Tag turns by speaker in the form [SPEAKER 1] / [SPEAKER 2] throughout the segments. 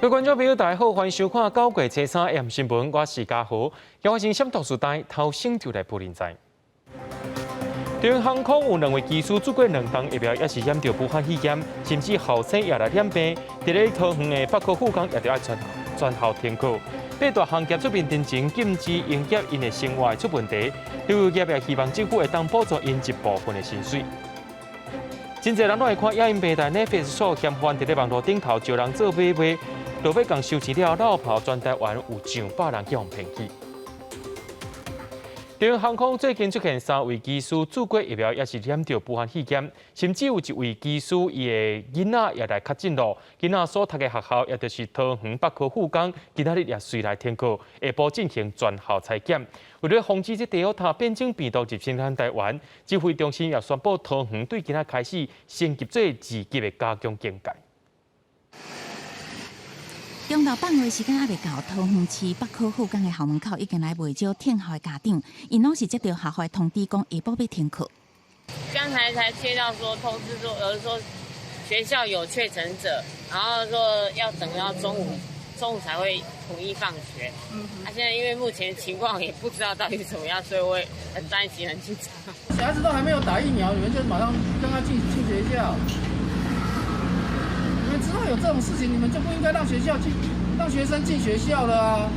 [SPEAKER 1] 各位观众朋友，大家好，欢迎收看《九月初三 AM 新闻》，我是嘉豪，由我先先导数台头先就来报人在。中央航空有2位机师做过2档疫苗，也是染到武汉肺炎，甚至后生也来染病。伫咧桃园的北科护工也着爱全校停课。8大行业出面真情禁止营业，因的生活出问题。旅游业也希望政府会当补助因一部分的薪水。真侪人都会看亚运平台 Netflix 所嫌犯伫咧网络顶头招人做买卖，落尾共收钱了，绕跑全台湾有上百人去互骗去。中央航空最近出现3位机师做过疫苗，也是染到武汉肺炎，甚至有1位机师伊的囡仔也来确诊咯。囡仔所读的学校也就是桃园北科护工，今仔日也随来停课，下晡进行全校采检。为了防止这Delta变种病毒入侵咱台湾，指挥中心也宣布桃园对今仔开始升级做2级的加强警戒。
[SPEAKER 2] 中昼放学时间还未到，桃园市北科护工的校门口已经来未少听校的家长，因拢是接到学校的通知，讲下晡要停课。
[SPEAKER 3] 刚才接到说通知说，有人说学校有确诊者，然后说要等到中午才会统一放学。现在因为目前情况也不知道到底怎么样，所以我也很担心、很紧张。
[SPEAKER 4] 小孩子都还没有打疫苗，你们就马上让他进学校。你们知道有这种事情，你们就不应该让学生进学校了啊！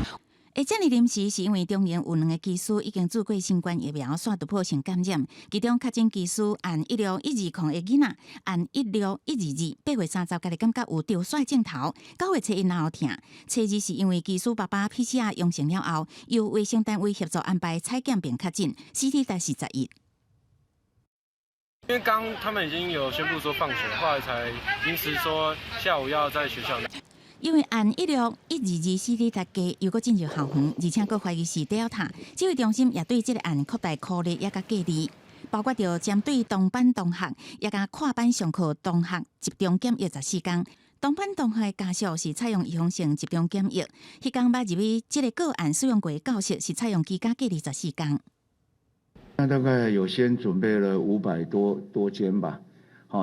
[SPEAKER 2] 这么临时是因为中研有2个技师已经做过新冠疫苗，煞突破性感染，其中确诊技师按16120的囡仔，按16122，8月30日感觉有着甩镜头，9月初1后痛，初2是因为技师爸爸 PCR 阳性了后，由卫生单位协助安排采检并确诊，CT 值是11。
[SPEAKER 5] 因为刚他们已经有宣布说放学，后来才临时说下午要在学校。
[SPEAKER 2] 因为按16122CT 值低，又搁进入校园，而且搁怀疑是 Delta， 指挥中心也对这个案扩大考虑也甲隔离，包括着针对同班同学也甲跨班上课同学集中检疫14天。同班同学的家属是采用预防性集中检疫，迄天捌入去这个个案使用过的教室是采用居家隔离14天。
[SPEAKER 6] 那大概有先准备了500多间吧，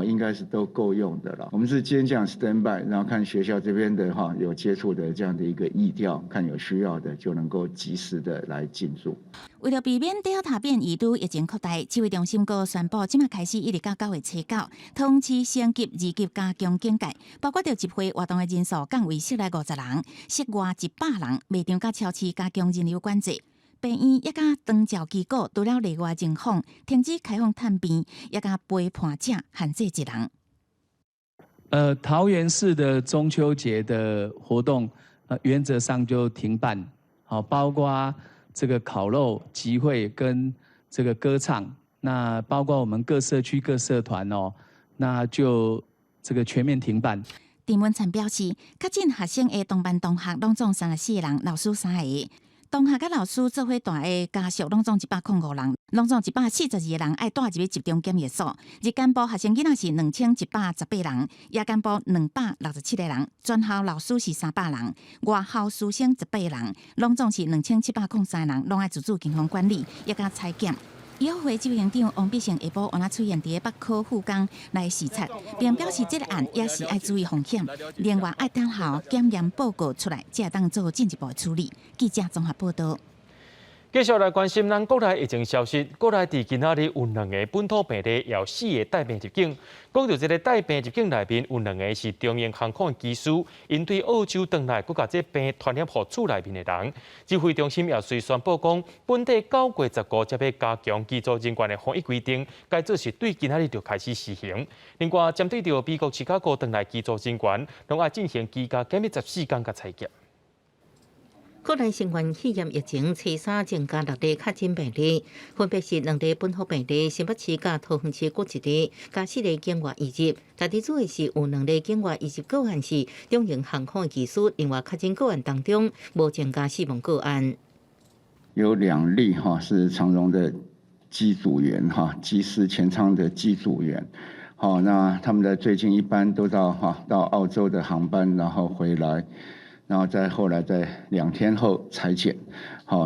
[SPEAKER 6] 应该是都够用的了。我们是今天这样 stand by， 然后看学校这边的有接触的这样的一个疫调，看有需要的就能够及时的来进驻。
[SPEAKER 2] 为了避免 Delta 变异株疫情扩大，指挥中心阁宣布，即马开始一直到9月初9，桃园市升级2级加强警戒，包括着集会活动的人数降为室内50人，室外100人，卖场甲超市加强人流管制。病院也甲长照机构除了例外情况，停止开放探病，也甲陪伴者限制1人。
[SPEAKER 7] 桃园市的中秋节的活动，原则上就停办，好，包括这个烤肉集会跟这个歌唱，那包括我们各社区各社团那就这个全面停办。
[SPEAKER 2] 陈文灿表示，确诊学生的同班同学拢总34个人，老师3个。同学甲老师做伙带的家属拢总105人，拢总142个人爱带入去集中检疫所。日间部学生囡仔是2118人，夜间部267个人，全校老师是300人，外校师生18人，拢总是2703人，拢爱自主健康管理，也甲采检。医药会执行长王必胜下晡安那出现伫北科护工来视察，并表示这个案也是爱注意风险，另外爱等候检验报告出来，才会当做进一步处理。记者综合报道。
[SPEAKER 1] 继续来关心咱国内疫情消息。国内伫今仔日有2个本土病例，也有4个带病入境。讲到这个带病入境内面有2个是中央航空的机师，因对澳洲回来，佮把这病传染互厝内面的人。指挥中心也随宣布讲，本地9月15才要加强机组人员的防疫规定，该做是对今仔日就开始实行。另外，针对着美国芝加哥回来机组人员，拢要进行居家检疫14天甲采检。
[SPEAKER 8] 国内新冠肺炎疫情初3增加6例确诊病例，分别是2例本土病例，新北市甲桃园市各1例，加4例境外移入。大地主的是有2例境外移入个案是中营航空的技师，另外确诊个案当中无增加死亡个案。
[SPEAKER 6] 有2例是长荣的机组员机师前舱的机组员。那他们的最近一般都到澳洲的航班，然后回来。然后后来在2天后采检，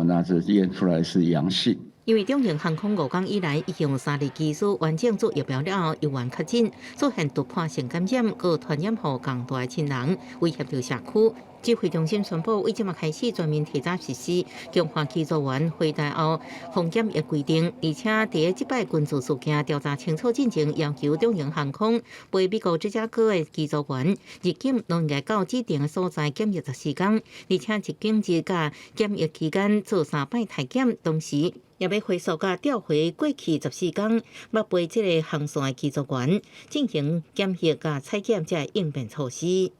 [SPEAKER 6] 那这验出来是阳性。
[SPEAKER 8] 因为中型航空5天以来已经有3例机师完整做疫苗了后又患确诊，出现突破性感染，佮传染予更大的亲人，威胁到社区。指挥中心宣布，为即马开始全面提早实施强化机组员回台后防检疫规定，而且伫即摆军事事件调查清楚进程，要求中型航空为美国芝加哥的机组员入境拢应该到指定的所在检疫14天，而且入境之甲检疫期间做3摆体检，同时也要回溯甲调回过去14天，要陪即个航线的机组员进行检疫甲采检才应变措施。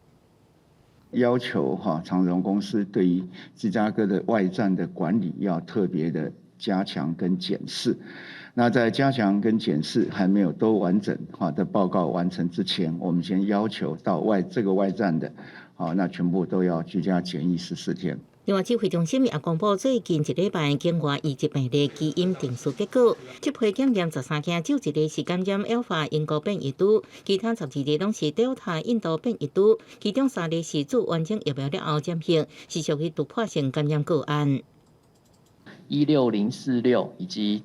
[SPEAKER 6] 要求长荣公司对于芝加哥的外站的管理要特别的加强跟检视。那在加强跟检视还没有都完整的报告完成之前，我们先要求到这个外站的，那全部都要居家检疫14天。
[SPEAKER 8] 另外，指挥中心也公布最近1礼拜境外移植病例基因定序结果，这批检验13件，只有1例是感染 Alpha 英国变异株，其他12例拢是 Delta 印度变异株，其中3例是做完整疫苗了后检验，是属于突破性感染个案。
[SPEAKER 9] 16046以及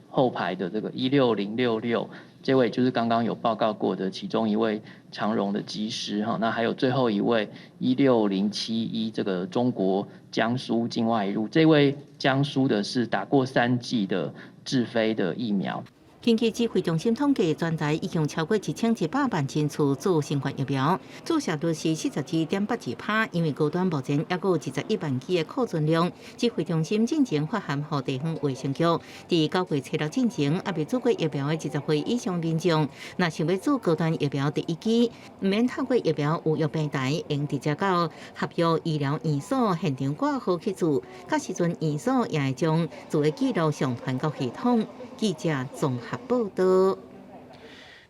[SPEAKER 9] 后排的这个16066，这位就是刚刚有报告过的其中一位长荣的机师哈，那还有最后一位16071这个中国江苏境外移入，这位江苏的是打过3剂的智飞的疫苗。
[SPEAKER 8] 根据指挥中心统计，全台已经超过1100万人次做新冠疫苗，注射率是42.82%。因为高端目前还有21万剂的库存量，指挥中心进前发函予地方卫生局，伫9月7日进前还未做过疫苗的20岁以上民众，若想要做高端疫苗第1剂，唔免透过疫苗预约平台，用直接到合约医疗院所现场挂号去做，到时阵院所也会将做的记录上传到系统。记者综合报道。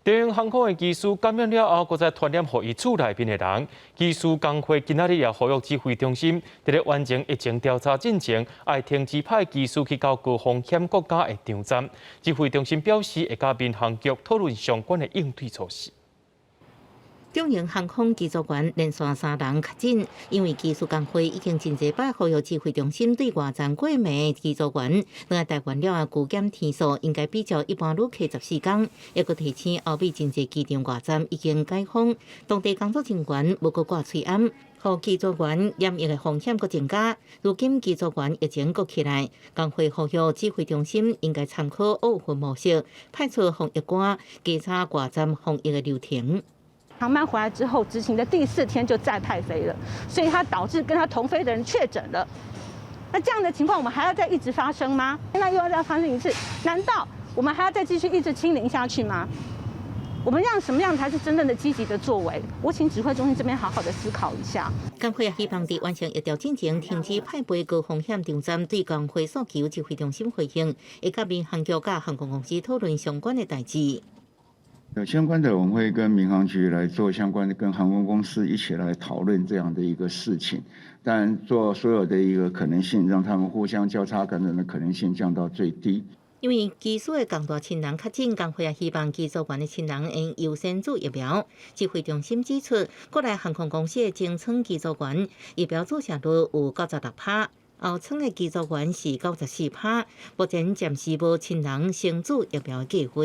[SPEAKER 1] 中型航空的机师感染了后，搁再传染予伊厝内边的人。机师工会今仔日也呼吁指挥中心，伫咧完成疫情调查进程，爱停止派机师去到高风险国家的场站。指挥中心表示，会甲民航局讨论相关的应对措施。
[SPEAKER 8] 中型航空机组员连续3人确诊，因为技术工会已经真济摆呼吁指挥中心对外站过暝机组员，等台湾了后，拒检天数应该比照一般旅客14天，也佮提醒后壁真济机场外站已经解封，当地工作人员无佮挂喙罨，互机组员染疫的风险佮增加。如今机组员疫情佮起来，工会呼吁指挥中心应该参考奥运模式，派出防疫官检查外站防疫的流程。
[SPEAKER 10] 航班回来之后，执行的第4天就再派飞了，所以它导致跟他同飞的人确诊了。那这样的情况，我们还要再一直发生吗？现在又要再发生一次，难道我们还要再继续一直清零下去吗？我们让什么样才是真正的积极的作为？我请指挥中心这边好好的思考一下。
[SPEAKER 8] 工会也希望伫完成疫调进前，停止派飞高风险场站对工会诉求，指挥中心回应，会甲民航局甲航空公司讨论相关的代志。
[SPEAKER 6] 有相关的，我们会跟民航局来做相关的，跟航空公司一起来讨论这样的一个事情。当然，做所有的一个可能性，让他们互相交叉感染的可能性降到最低。
[SPEAKER 8] 因为机师的更大亲人确诊，工会也希望机组员的亲人应优先做疫苗。指挥中心指出，国内航空公司的前舱机组员疫苗注射率有96%，后舱的机组员是94%，目前暂时无亲人先做疫苗的计划。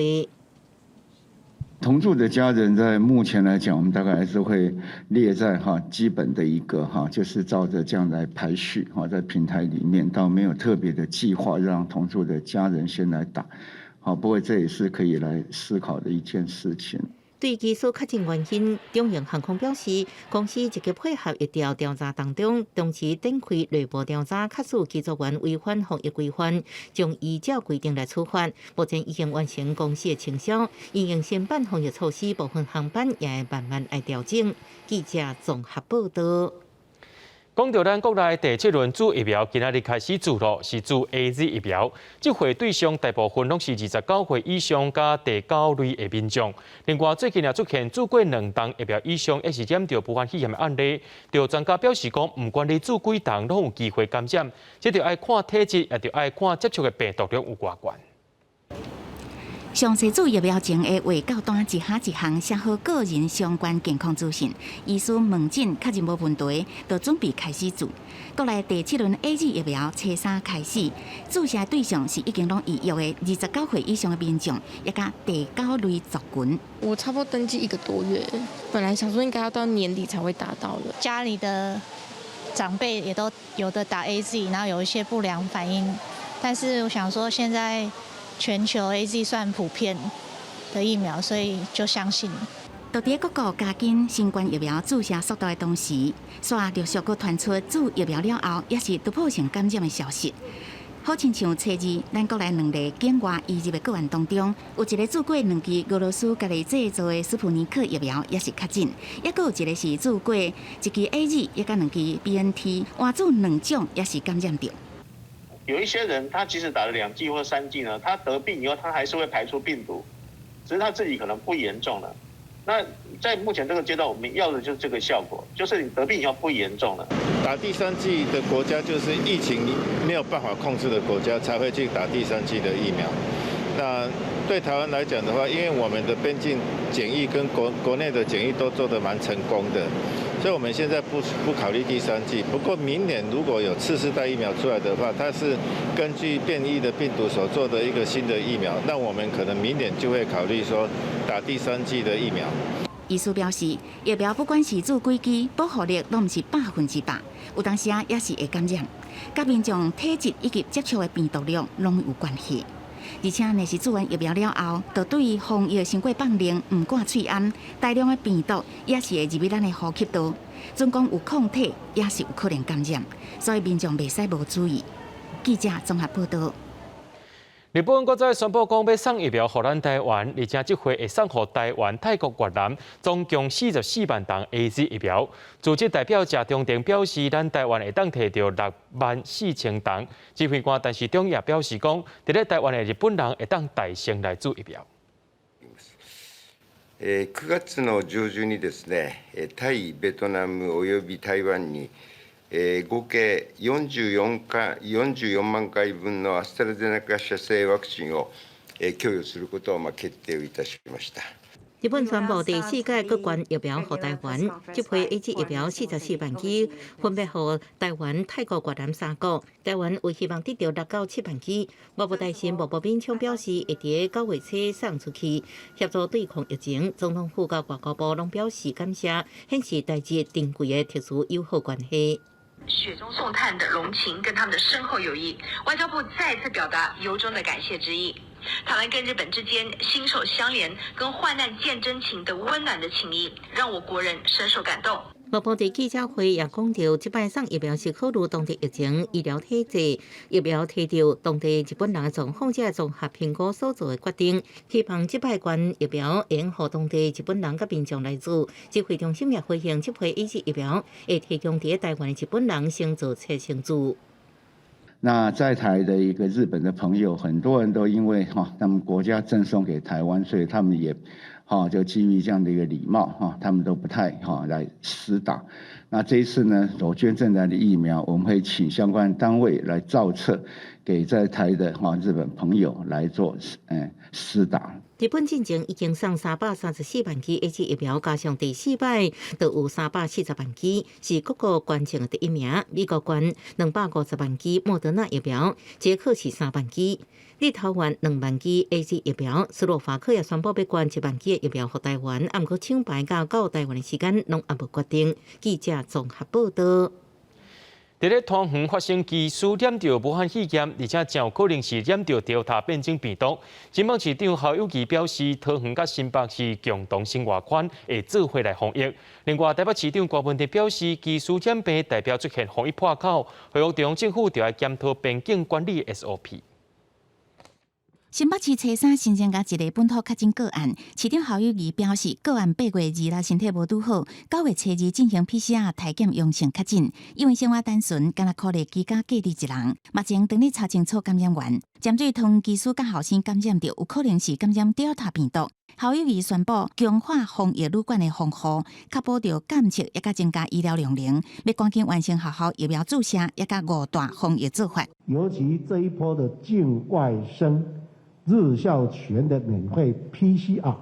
[SPEAKER 6] 同住的家人在目前来讲，我们大概还是会列在基本的一个就是照着这样来排序在平台里面，倒没有特别的计划让同住的家人先来打。不过这也是可以来思考的一件事情。
[SPEAKER 8] 对技术确诊原因，中型航空表示，公司积极配合疫调调查当中，同时展开内部调查，确实机组员违反防疫规范，将依照规定来处罚。目前已经完成公司的清销，因应新版防疫措施，部分航班也会慢慢来调整。记者综合报道。
[SPEAKER 1] 讲到咱国内第7轮注疫苗，今仔日开始注咯，是注 AZ 疫苗。这回对象大部分拢是29岁以上加第9类的民众。另外，最近也出现注过2档疫苗以上，也是染到武汉肺炎的案例。有专家表示讲，不管你注几档，拢有机会感染，这就要看体质，也就要看接触的病毒量有偌悬。
[SPEAKER 2] 详细做疫苗前的画告单一项一项写好个人相关健康资讯，医师问诊确认无问题，就准备开始做。国内第7轮 A Z 疫苗初3开始，注射对象是已经拢预约的29岁以上的民众，也甲第9类族群。
[SPEAKER 11] 我差不多登记1个多月，本来想说应该要到年底才会打到的。
[SPEAKER 12] 家里的长辈也都有的打 AZ， 然后有一些不良反应，但是我想说现在全球 AZ 算普遍的疫苗，所以就相信。
[SPEAKER 2] 就伫各国加紧新冠疫苗注射速度的同时，煞陆续佫传出注疫苗了后也是突破性感染的消息。好亲像初二，咱国内2例境外移入的个案当中，有一个注过2剂俄罗斯家己制造的斯普尼克疫苗，也是确诊；也佫有一个是注过1剂 AZ， 也甲2剂 BNT， 换注2种也是感染到。
[SPEAKER 13] 有一些人，他即使打了2剂或3剂呢，他得病以后，他还是会排出病毒，只是他自己可能不严重了。那在目前这个阶段，我们要的就是这个效果，就是你得病以后不严重了。
[SPEAKER 14] 打第3剂的国家，就是疫情没有办法控制的国家，才会去打第3剂的疫苗。那对台湾来讲的话，因为我们的边境检疫跟国内的检疫都做得蛮成功的，所以我们现在不考虑第3剂。不过明年如果有次世代疫苗出来的话，它是根据变异的病毒所做的一个新的疫苗，那我们可能明年就会考虑说打第3剂的疫苗。
[SPEAKER 2] 医师表示，疫苗不管是注几剂，保护力都不是100%，有当时也是会感染，甲民众体质以及接触的病毒量拢有关系。而且，若是做完疫苗了后，就对于防疫先过放冷、唔挂喙暗，大量的病毒也是会入去咱的呼吸道，尽管有抗体，也是有可能感染，所以民众袂使无注意。记者综合报道。
[SPEAKER 1] 日本搁再宣布讲要送疫苗予咱台湾，而且这回会送予台湾、泰国、越南，总共44万ton AZ 疫苗。组织代表谢中定表示，咱台湾会当摕到64000ton。指挥官但是中也表示讲，伫咧台湾的日本人会当大声来注疫苗。
[SPEAKER 15] 9月の上旬にですね、タイ、ベトナムおよび台湾に合計44万回分のアストラゼネカ社製ワクチンを供与することを決定いたしました。
[SPEAKER 8] 日本宣布第4届各管疫苗予台湾，这批 AZ 疫苗44万剂，分别予台湾、泰国、越南3国。台湾有希望得到6到7万剂。外务大臣吴炳昌表示，会伫9月初送出去，协助对抗疫情。总统府甲外交部拢表示感谢，显示台日珍贵的特殊友好关系。
[SPEAKER 16] 雪中送炭的荣情跟他们的深厚友谊，外交部再次表达由衷的感谢之意。台湾跟日本之间心手相连、跟患难见真情的温暖的情谊，让我国人深受感动。
[SPEAKER 8] 外部伫记者会也讲到，即摆送疫苗是考虑当地疫情、医疗体制、疫苗摕到当地日本人的状况者综合评估所做的决定。希望即摆款疫苗会用予当地日本人甲民众来做。指挥中心也回应，即批 AZ 疫苗会提供伫台湾的日本人先做测先做。
[SPEAKER 6] 那在台的一个日本的朋友，很多人都因为他们国家赠送给台湾，所以他们也就基于这样的一个礼貌他们都不太来施打。那这一次呢，所捐赠来的疫苗，我们会请相关单位来造册，给在台的日本朋友来做施打。
[SPEAKER 8] 日本进前已经送334万剂 AZ 疫苗，加上第4摆就有340万剂，是各国捐赠的第1名。美国捐250万剂莫德纳疫苗，捷克是3万剂，立陶宛2万剂 AZ 疫苗，斯洛伐克也宣布要捐1万剂的疫苗给台湾，不过抢牌到台湾的时间拢还无决定。记者综合报道。
[SPEAKER 1] 伫咧汤圆发生技术染到武汉肺炎，而且真有可能是染到Delta变种病毒。金门市长侯友宜表示，桃园甲新北市共同生活圈会做伙来防疫。另外，台北市长郭文哲表示，技术染病代表出现防疫破口，呼吁中央政府就要检讨边境管理 SOP。
[SPEAKER 2] 新北市初3新增加一个本土确诊个案，市长侯友宜表示，个案8月2日身体无拄好，9月初2进行 PCR 体检阳性确诊，因为生活单纯，敢若可能居家隔离一人。目前等你查清楚感染源，针对同技师甲后生感染到，有可能是感染 Delta 病毒。侯友宜宣布强化防疫旅馆的防护，确保着监测，也甲增加医疗量能，要赶紧完成学校疫苗注射，也甲5大防疫做法。
[SPEAKER 17] 尤其这一波的境外生。日校全的免费 PCR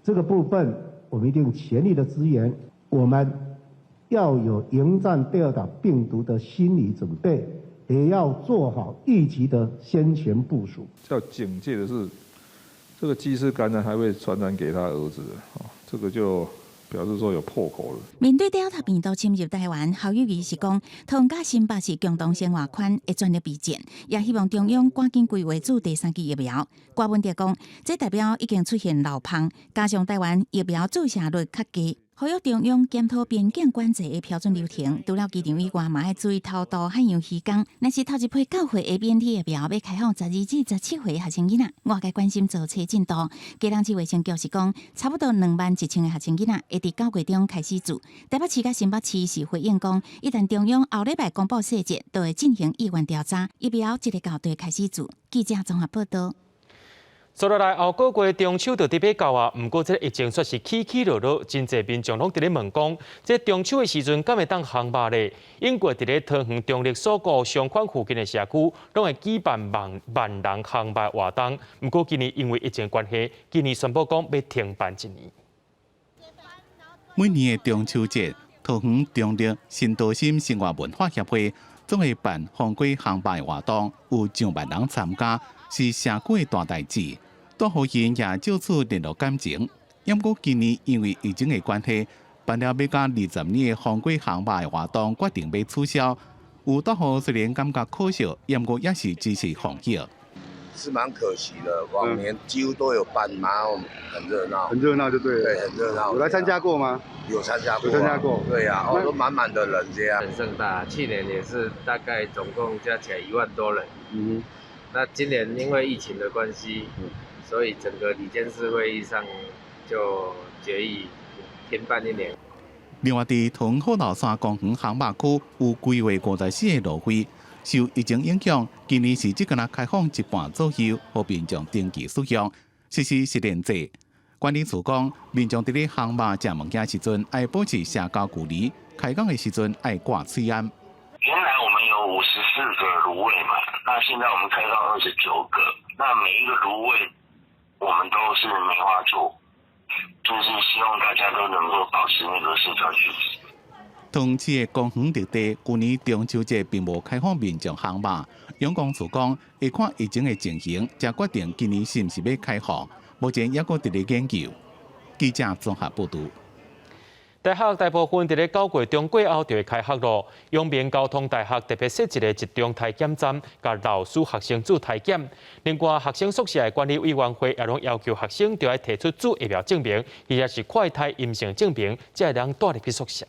[SPEAKER 17] 这个部分，我们一定全力的支援。我们要有迎战第二岛病毒的心理准备，也要做好预期的先前部署。
[SPEAKER 18] 要警戒的是，这个鸡丝感染还会传染给他儿子这个就表示说有破口了。
[SPEAKER 2] 面对Delta病毒侵入台湾，侯友宜是讲，通甲新北市共同生活圈会全力备战，也希望中央赶紧规划做第三剂疫苗。郭文哲讲，这代表已经出现漏碰，加上台湾疫苗注射率较低。呼吁中央检讨边境管制的标准流程，除了机场以外，嘛要注意偷渡汉阳渔港。若是头一批9岁 ABNT 疫苗要开放12至17岁学生囡仔，外界关心造册进度。基隆市卫生局是讲，差不多21000个学生囡仔会伫9月中开始做。台北市甲新北市是回应讲，一旦中央后礼拜公布细节，就会进行意愿调查，疫苗一个到队开始做。记者综合报道。
[SPEAKER 1] 接落来后个月中秋就伫要到啊，不过这疫情却是起起落落，真侪民众拢伫咧问讲，这中秋的时阵敢会当航班咧？英国伫咧桃园中立所过商圈附近的社区，拢会举办万人航班活动。不过今年因为疫情关系，今年宣布讲要停办1年。
[SPEAKER 19] 每年的中秋节，桃园中立新都心生活文化协会总会办风轨航班活动，有上万人参加，是社区的大代志。大户人也就此联络感情。不过今年因为疫情的关系，办了要到20年的风轨航班的活动决定要取消。有大户虽然感觉可惜，不过也是支持防疫。
[SPEAKER 20] 是蛮可惜的，往年几乎都有办，然后很热闹。
[SPEAKER 21] 很热闹就对了。
[SPEAKER 20] 对，很热闹。
[SPEAKER 21] 有来参加过吗？
[SPEAKER 20] 有参加过。
[SPEAKER 21] 有参加过。
[SPEAKER 20] 对呀，都满满的人这样。
[SPEAKER 22] 很盛大，去年也是大概总共加起来1万多人。那今年因为疫情的关系，所以整个理监事会议上就决议停办1年。
[SPEAKER 19] 另外，伫桃园后老山公园航马区有规划54个路费，受疫情影响，今年是只敢开放一半左右，互民众登记使用，实施实联制。管理处讲，民众伫咧航马食物件时阵，爱保持社交距离；开工的时阵爱挂嘴烟。
[SPEAKER 23] 原来我们有54个炉位嘛，那现在我们开到29个，那每一个炉位我们都是梅花座，就是希望大家都能够保持那个社交距离。
[SPEAKER 19] 桃园市的公园绿地，去年中秋节并无开放民众航马。阳光处讲，会看疫情的情形，才决定今年是毋是要开放。目前也搁伫咧研究。记者综合报道。
[SPEAKER 1] 大学大部分伫咧9月中过后就会开学咯。阳明交通大学特别设置了集中体检站，甲老师、学生做体检。另外，学生宿舍的管理委员会也拢要求学生就要提出做疫苗证明，或者是快筛阴性证明，才会当带入去宿舍。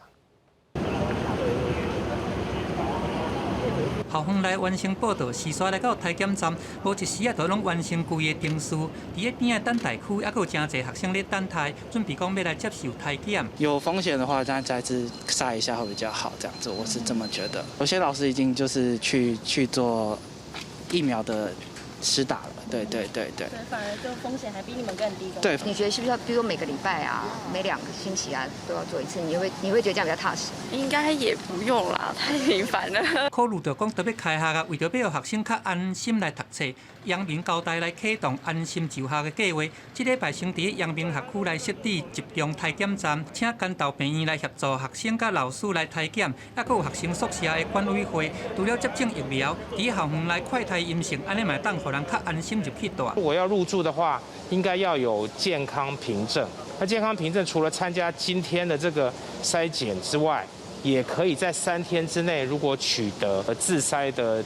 [SPEAKER 24] 校方来完成报道，时刷来到体检站，无一时啊，都拢完成规个程序。伫咧边仔等待区，还佫有真侪学生咧等待，准备讲要来接受体检。
[SPEAKER 25] 有风险的话，再次筛一下会比较好，这样子我是这么觉得。有些老师已经就是去做疫苗的施打了，对。
[SPEAKER 26] 反而就风险还比你们更低。
[SPEAKER 25] 对，
[SPEAKER 26] 你觉得是不是要，比如说每个礼拜啊，每2个星期啊都要做一次？你会觉得这样比较踏实？
[SPEAKER 11] 应该也不用啦，太频繁了。
[SPEAKER 24] 考虑到讲特别开学啊，为着要让学生较安心来读册，阳明交大来启动安心就学的计划。这礼拜先伫阳明学区来设置集中体检站，请干道病院来协助学生甲老师来体检，还佫有学生宿舍的管委会，除了接种疫苗，伫校园来快筛阴性，安尼嘛当互人较安心入去住。
[SPEAKER 27] 如果要入住的话，应该要有健康凭证。那健康凭证除了参加今天的这个筛检之外，也可以在3天之内，如果取得自筛的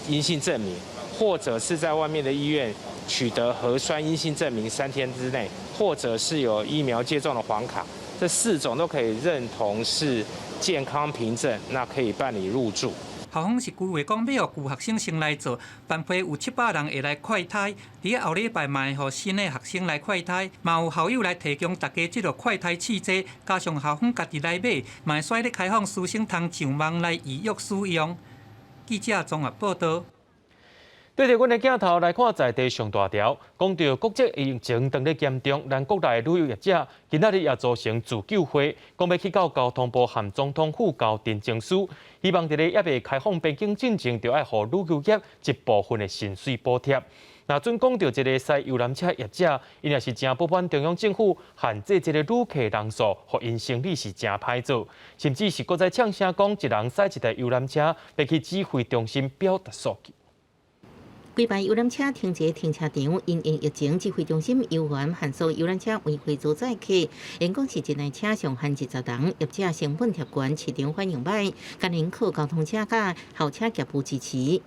[SPEAKER 27] 阴性证明，或者是在外面的医院取得核酸阴性证明3天之内，或者是有疫苗接种的黄卡，这4种都可以认同是健康凭证，那可以办理入住。
[SPEAKER 24] 校方是规划讲要互旧学生先来做，班会有700人会来快筛，伫后礼拜嘛会互新的学生来快筛，嘛有校友来提供大家这个快筛试剂，加上校方家己来买，嘛会选咧开放师生通上网来预约使用。记者综合报道。
[SPEAKER 1] 对着阮的镜头来看在地上大条，讲到国际疫情当咧严重，咱国内旅游业者今仔日也组成自救会，讲要去到交通部和总统府交陈情书，希望伫咧还未开放边境进前，就要互旅游业一部分的薪水补贴。那准讲到这个驶游览车业者，因也是真不满中央政府限制这个旅客人数，互因生意是真歹做，甚至是搁在呛声讲一人驶一台游览车，要去指挥中心表达诉求。
[SPEAKER 8] 规排游览车停泊停车场，因应疫情，指挥中心游园限缩游览车违规租载客。因讲是一台车上限20人，业者成本贴悬，市场反应歹，今年靠交通车价、后车业务支持。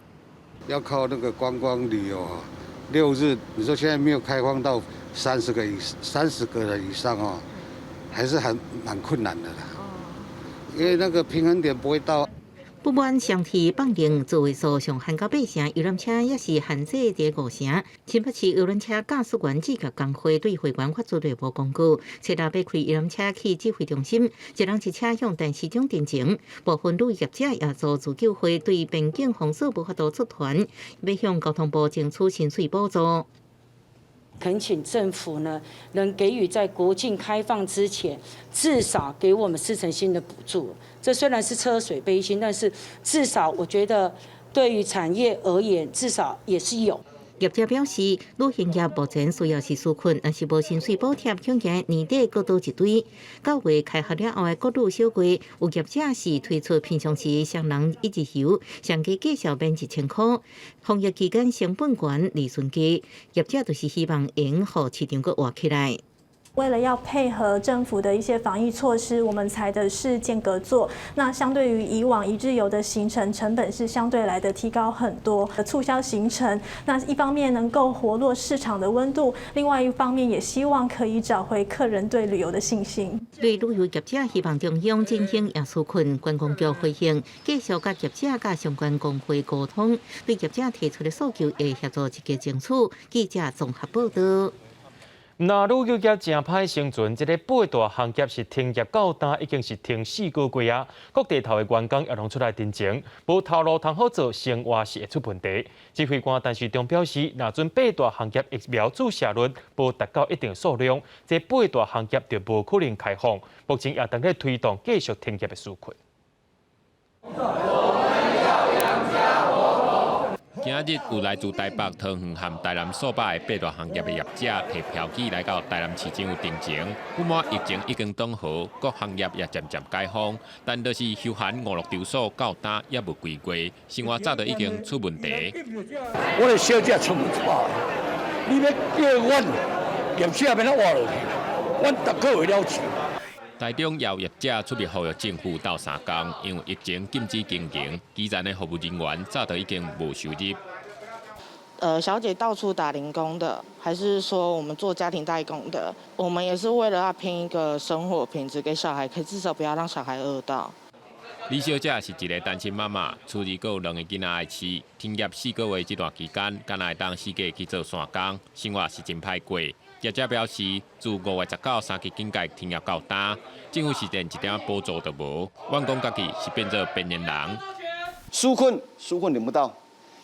[SPEAKER 3] 要靠那个观光旅游啊，6日，你说现在没有开放到30个人以上哦，还是蛮困难的啦。因为那个平衡点不会到。
[SPEAKER 8] 不满上提放令座位数上限到8成，游览车也是限制伫5成。新北市游览车驾驶员资格工会对会员发出内部公告，设立要开游览车去指挥中心，一人一车向电视中进前，部分旅业者也做自救会对边境封锁无法度出团，要向交通部争取薪水补助。
[SPEAKER 4] 恳请政府呢，能给予在国境开放之前，至少给我们4成新的补助。这虽然是车水杯薪，但是至少我觉得对于产业而言，至少也是有。
[SPEAKER 8] 业者表示，旅行业目前需要是纾困，但是无薪水补贴，恐惊年底过多一堆。9月开学了后的国旅小季，有业者是推出平常时双人一日游，上计计小免1000块。防疫期间成本悬，利润低，业者就是希望能互市场搁活起来。
[SPEAKER 5] 为了要配合政府的一些防疫措施，我们采的是间隔座。那相对于以往一日游的行程，成本是相对来的提高很多。促销行程，那一方面能够活络市场的温度，另外一方面也希望可以找回客人对旅游的信心。
[SPEAKER 8] 对旅游业者希望中央进行也纾困，观光局回应，继续甲业者甲相关工会沟通，对业者提出的诉求会协助积极争取。记者综合报道。
[SPEAKER 1] 那旅游业真歹生存，这个8大行业是停业到今已经是停4个月啊。各地头的员工也拢出来တင်情，无头路通好做，生活是会出问题。指挥官陈时中表示，若准8大行业疫苗注射率无达到一定数量，这8大行业就无可能开放。目前也正在推动继续停业的纾困。
[SPEAKER 7] 今日有来自台北、桃园和台南数百个8大行业的业者提票据来到台南市政府တင်情，不满疫情已经缓和，各行业也渐渐解封，但就是休闲娱乐场所到单也无归过，生活早就已经出问题。
[SPEAKER 9] 我的小姐出不出？你要叫阮业者要哪活落去？阮逐个月了钱。
[SPEAKER 7] 台中有业者出面呼吁政府斗3工，因为疫情禁止经营，基层的服务人员早就已经无收入。
[SPEAKER 11] 小姐到处打零工的，还是说我们做家庭代工的，我们也是为了要拼一个生活品质给小孩，可以至少不要让小孩饿到。
[SPEAKER 7] 李小姐是一个单亲妈妈，厝里有2个囡仔爱饲，停业4个月这段期间，敢若会当4个去做散工，生活是真歹过。业者表示，自5月193级警戒停业到单，政府是连一点补助都无，员工家己是变做边缘人。
[SPEAKER 10] 纾困领不到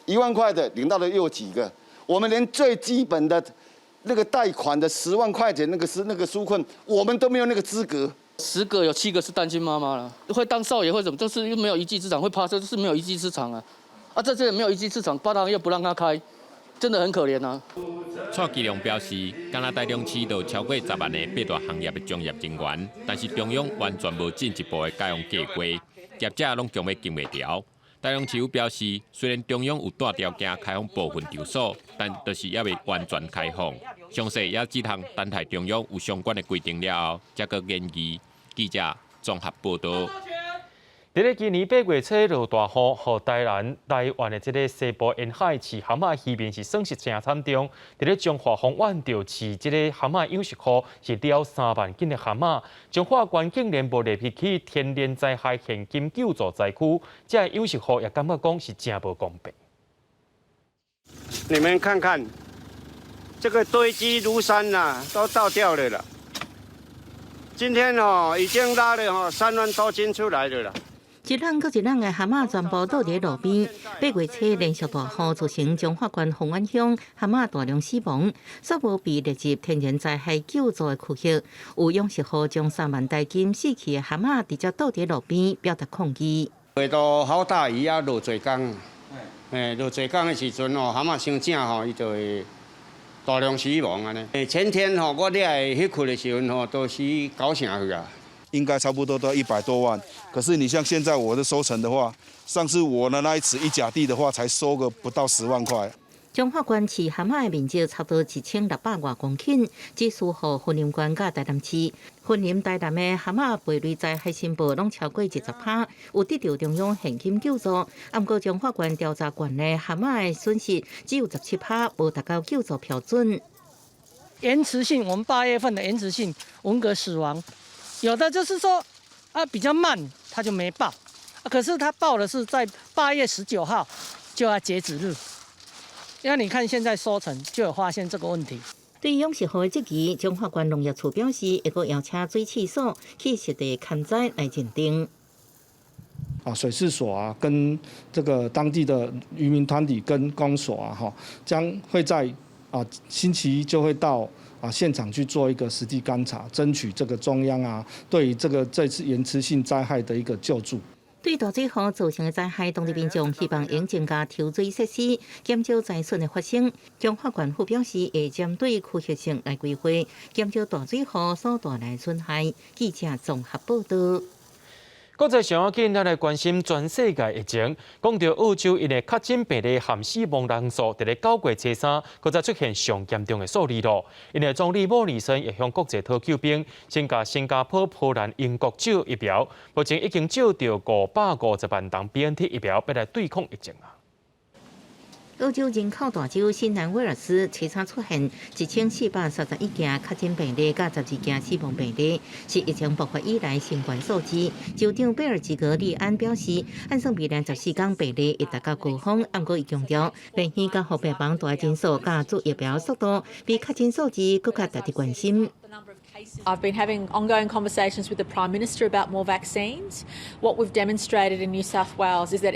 [SPEAKER 10] ，1万块的领到的又有几个？我们连最基本的那个贷款的10万块钱那个纾困，我们都没有那个资格。
[SPEAKER 21] 10个有7个是单亲妈妈了，会当少爷会怎么？就是又没有一技之长，会爬车就是没有一技之长啊！在这里没有一技之长，8大行业不让他开，真的很可怜啊。
[SPEAKER 7] 蔡其良表示，加拿大中市都有超过10万个8大行业的从业人员，但是中央完全无进一步的解放计划，业者拢强要经袂调。台中市府表示，虽然中央有大条件开放部分场所，但就是也未完全开放。详细也只通等待中央有相关的规定了后，才可研议。记者综合报道。
[SPEAKER 1] 伫咧今年8月初落大雨，互台湾的这个西部沿海饲蛤蟆渔民是损失真惨重。伫咧彰化丰苑就饲这个蛤蟆养殖户是了3万斤的蛤蟆。彰化县竟然无列入去天然灾害现金救助灾区，这养殖户也感觉讲是真无公平。
[SPEAKER 28] 你们看看，这个堆积如山呐，都倒掉了啦。今天已经拉了3万多斤出来了啦。
[SPEAKER 8] 一浪搁一浪的蛤蟆全部倒伫路边。8月初连续大雨造成彰化县丰苑乡蛤蟆大量死亡，煞无被列入天然灾害救助的区域。有养殖户将3万大斤死去的蛤蟆直接倒伫路边，表达抗议。
[SPEAKER 28] 下到好大雨啊，落侪工，落坐港的时阵吼，蛤蟆生正吼，伊就会大量死亡安尼。前天吼，我掠的迄群的时阵吼，都死9成去啊。
[SPEAKER 6] 应该差不多都100多万，可是你像现在我的收成的话，上次我的那一池1甲地的话，才收个不到10万块。
[SPEAKER 8] 彰化县饲蛤蟆的面积差不多1600多公顷，只属乎云林县甲台南市。云林、台南的蛤蟆被类灾害申报拢超过10%，有得到中央现金救助。不过彰化县调查县的蛤蟆的损失只有17%，无达到救助标准。
[SPEAKER 12] 延迟性，我们8月份的延迟性文革死亡，有的就是说比较慢，他就没报，可是他报的是在8月19号就要截止日。因为你看现在收成就有发现这个问题。
[SPEAKER 8] 对于养殖户的质疑，彰化县农业处表示，会阁邀请水试所去实地勘采来鉴定。
[SPEAKER 13] 水试所跟这个当地的渔民团体跟公所将会在星期一就会到现场去做一个实地勘查，争取这个中央对于这次延迟性灾害的一个救助。
[SPEAKER 8] 对大水河造成的灾害，当地民众希望应增加抽水设施，减少灾损的发生。彰化县府表示，会针对区域性来规划，减少大水河所带来损害。记者综合报道。
[SPEAKER 1] 国际上要紧，咱来关心全世界疫情。讲到澳洲因为确诊病例含死亡人数，伫咧9月初3，搁再出现上严重的数字咯。因为总理莫里森也向国际讨救兵，先甲新加坡、波兰、英国借疫苗，目前已经借到550万ton BNT 疫苗，要来对抗疫情啊。
[SPEAKER 8] 澳洲人口大州新南威尔斯初3出现1431件确诊病例，甲12件死亡病例，是疫情爆发以来新冠数字。州长贝尔吉格利安表示，按算未来14天病例会达到高峰，不过伊强调，联系甲后病房大诊所甲做疫苗速度，比确诊数字更加值得关心。
[SPEAKER 14] I've been having ongoing conversations with the Prime Minister about more vaccines. What we've demonstrated in New South Wales is that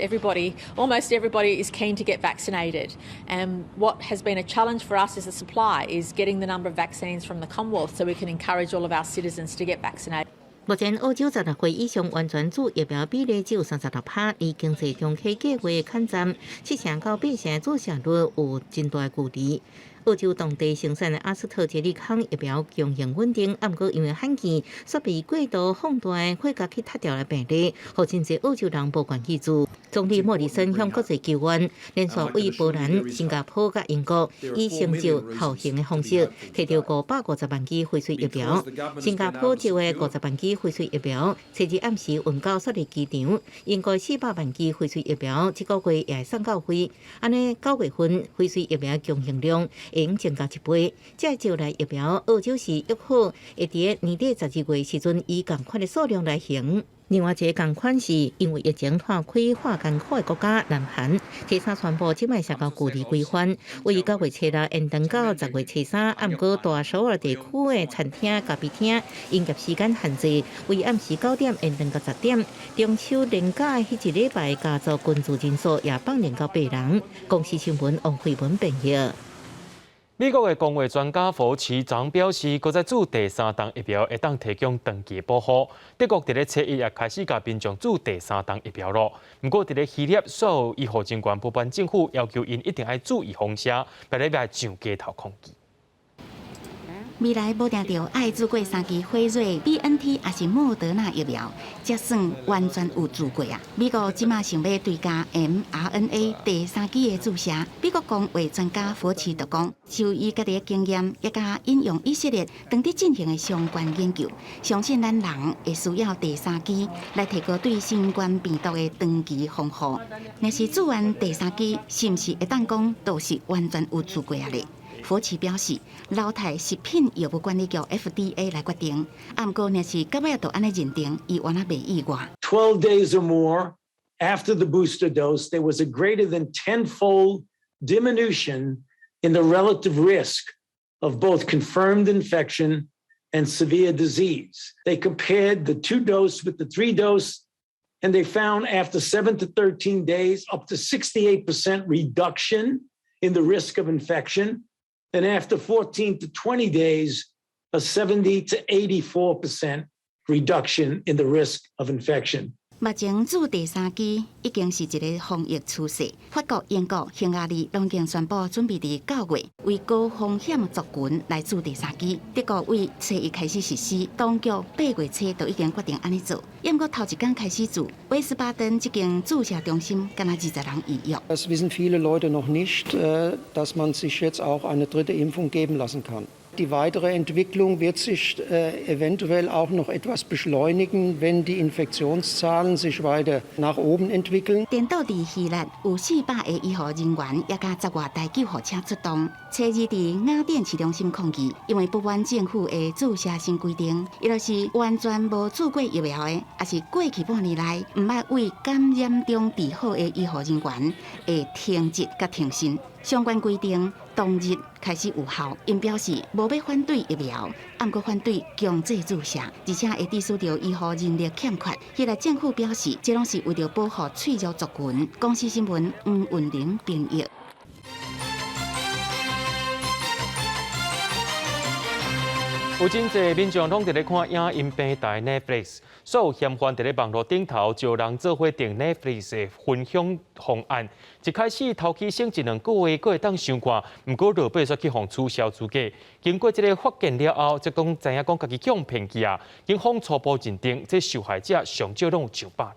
[SPEAKER 14] almost everybody is keen to get vaccinated. And what has been a challenge for us as a supply is getting the number of vaccines from the Commonwealth so we can encourage all of our citizens to get vaccinated.
[SPEAKER 8] 目前，澳洲16岁以上完全做疫苗比例只有36%，离经济中期计划抗战7成到8成注射率有真大距离。澳洲当地生产的阿斯特捷利康疫苗供应稳定，不过因为罕见，煞被过度放大会甲去踢掉的病例，互真侪澳洲人无愿意做。总理莫里森向国际救援，连续为波兰、新加坡甲英国以成就后行的方式，摕到550万剂辉瑞疫苗。新加坡接获50万剂辉瑞疫苗，初日暗时运到雪梨机场。英国400万剂辉瑞疫苗，这个月也送到位。安尼9月份辉瑞疫苗供应量已增加1倍。这招来疫苗，澳洲是约好会伫年底12月时阵以同款的数量来行。另外一个同款是因为疫情拓开化艰苦的国家南韩，提早宣布即卖社交距离规范，为9月初6延长到10月初3。不过大首尔地区的餐厅、咖啡厅营业时间限制，为暗时9点延长到10点。中秋连假迄一礼拜家族群聚人数也放连到8人。公司新闻王慧文编译。
[SPEAKER 1] 美国的公卫专家福奇昨表示，搁再注第3档疫苗会当提供长期保护。德国伫咧7月也开始甲民众注第3档疫苗咯。不过伫咧希腊，所有医护人员部分政府要求因一定要注意风险，别来上街头抗议。
[SPEAKER 2] 未来无定着爱做过3期辉瑞、BNT 还是莫德纳疫苗，才算完全有做过啊。美国即马想要追加 mRNA 第3期的注射。美国公卫专家福奇就讲，就伊家己的经验，也甲引用以色列当地进行的相关研究，相信咱人会需要第3期来提高对新冠病毒的长期防护。若是做完第3期，是毋是会当讲都是完全有做过啊咧？福奇表示，老太食品药物管理局 FDA 来决定，不过若是到尾就安尼认定，伊原来袂意外。
[SPEAKER 15] 12 days or more after the booster dose, there was a greater than 10-fold diminution in the relative risk of both confirmed infection and severe disease. They compared the 2-dose with the 3-dose, and they found after 7 to 13 days up to 68% reduction in the risk of infection. And after 14 to 20 days, a 70 to 84% reduction in the risk of infection.
[SPEAKER 2] 目前驻第3期已经是一个防疫趋势。法国、英国、匈牙利拢已经宣布准备伫9月为高风险族群来驻第3期。德国为7月开始实施，当局8月初就已经决定安尼做。不过头一天开始做，威斯巴登这间注射中心敢若20人预约。
[SPEAKER 16] Das wissen viele Leute noch nicht, dass man sich jetzt auch eine dritte Impfung geben lassen kann. Die weitere Entwicklung wird sich eventuell auch noch etwas beschleunigen, wenn die Infektionszahlen sich weiter nach oben entwickeln.
[SPEAKER 2] 电到伫希腊有400个医护人员，也甲10外台救护车出动，初二伫雅典市中心抗议，因为不满政府的注射新规定，伊就是完全无注过疫苗的，也是过去半年来毋捌为感染中治好的医护人员会停职甲停薪。相关规定当日开始有效，因表示无要反对疫苗，毋过反对强制注射，而且会致使到医护人力欠缺。希腊政府表示，这拢是为了保护脆弱族群。公司新闻黄运玲编译。
[SPEAKER 1] 有真侪民众拢伫咧看影音平台 Netflix， 所有嫌犯伫咧网络顶头招人做伙订 Netflix 的分享方案。一开始头起先1-2个月，佫会当想看，毋过落尾煞去互取消资格。经过这个发现了后，才讲知影讲家己被骗去啊。警方初步认定，这受害者上少拢有900人。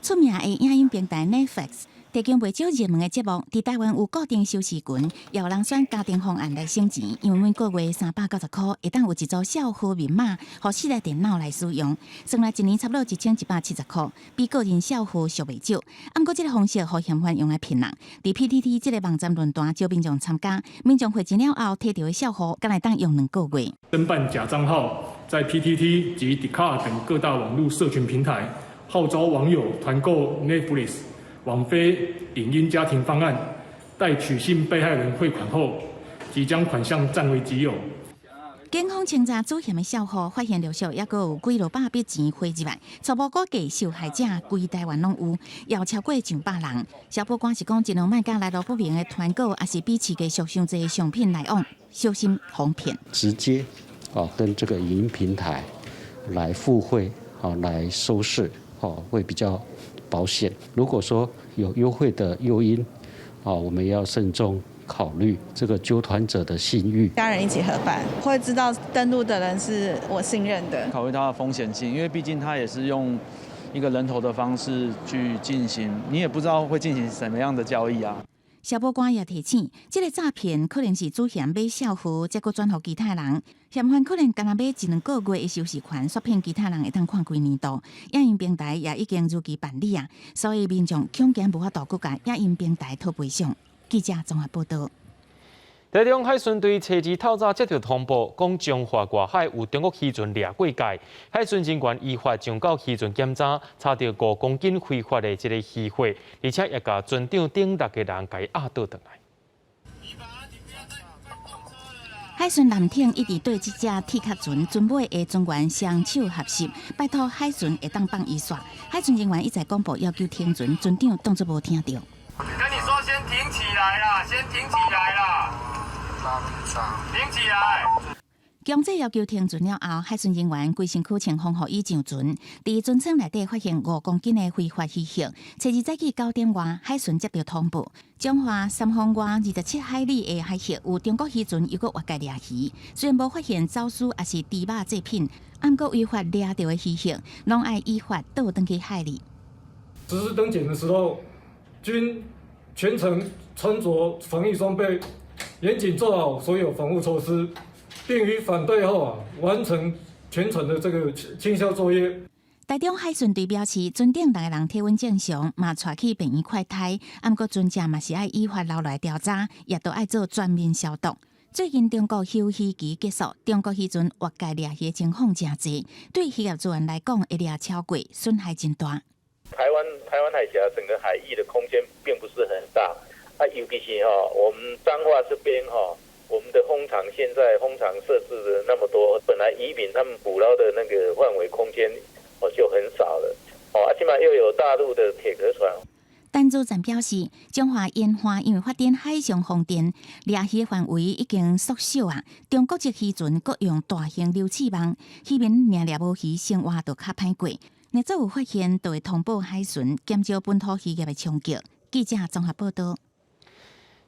[SPEAKER 2] 出名的影音平台 Netflix。提供袂少热门的节目，伫台湾有固定收视群，也有人选家庭方案来省钱，因为每个月390块，会当有一组小户密码，互4台电脑来使用，算来一年差不多1170块，比个人小户俗袂少。不过这个方式互嫌犯用来骗人。伫 PTT 这个网站论坛招民众参加，民众汇钱了后摕到的小户，敢来当用2个月。
[SPEAKER 17] 申办假账号，在 PTT 及 Dcard 等各大网络社群平台，号召网友团购 Netflix。网飞影音家庭方案，待取信被害人汇款后，即将款项占为己有。
[SPEAKER 2] 警方清查主嫌的小户，发现陆续也阁有几落百笔钱汇入来，初步估计受害者规台湾拢有，也有超过100人。消保官是讲，尽量卖甲来路不明的团购，也是比市价俗伤济的商品来往，小心防骗。
[SPEAKER 18] 直接跟这个影音平台来付费来收视会比较保险。如果说有优惠的诱因，我们要慎重考虑这个纠团者的信誉。
[SPEAKER 19] 家人一起合办，会知道登录的人是我信任的。
[SPEAKER 20] 考虑它的风险性，因为毕竟它也是用一个人头的方式去进行，你也不知道会进行什么样的交易啊。
[SPEAKER 2] 消保官也提醒，这个诈骗可能是主嫌买小户，再搁转互其他人。嫌犯可能干那买1-2个月的收视权，煞骗其他人会当看几年度。影音平台也已经如期办理啊，所以民众恐惊无法度搁甲影音平台讨赔偿。记者综合报道。
[SPEAKER 1] 台中海巡队初二透早接到通报，讲中华外海有中国渔船掠过界，海巡人员依法上到渔船检查，查到5公斤非法的这个渔货，而且也甲船长等6个人给押倒转来。
[SPEAKER 2] 海巡舰艇一直对这只铁壳船船尾的船员双手合十，拜托海巡会当帮伊刷。海巡人员一再广播要求停船，船长当作无听到。
[SPEAKER 22] 跟你说，先停起来啦，先停起来啦，停起来。
[SPEAKER 2] 强制要求停船了后，海巡人员规身躯穿防护衣上船，伫船舱内底发现5公斤的非法渔获。初二早起9点外，海巡接到通报，中华3方外27海里的海域有中国渔船又搁活界掠鱼，虽然无发现走私也是猪肉制品，不过违法掠到的渔获，拢爱依法倒转去海里。
[SPEAKER 17] 实施登检的时候，均全程穿着防疫装备，严谨做好所有防护措施。并于返队后完成全程的这个清消作业。
[SPEAKER 2] 台中海巡队表示，船顶6个人体温正常，嘛带去病院快筛，不过船只嘛是爱依法留来调查，也都爱做全面消毒。最近中国休渔期结束，中国渔船活界掠鱼的情况真济，对渔业资源来讲，会掠超过，损害真大。
[SPEAKER 23] 台湾海峡整个海域的空间并不是很大，尤其是我们彰化这边我们的烘场现在烘场设置的那么多，本来渔民他们捕捞的那个范围空间就很少了，起码又有大陆的铁壳船。
[SPEAKER 2] 陈主任表示，中华烟花因为发展海上风电，掠鱼范围已经缩小啊。中国籍渔船各用大型溜刺网，渔民领掠无鱼生活就较歹过。若早有发现，就会通报海巡，减少本土渔业的冲击。记者综合报道。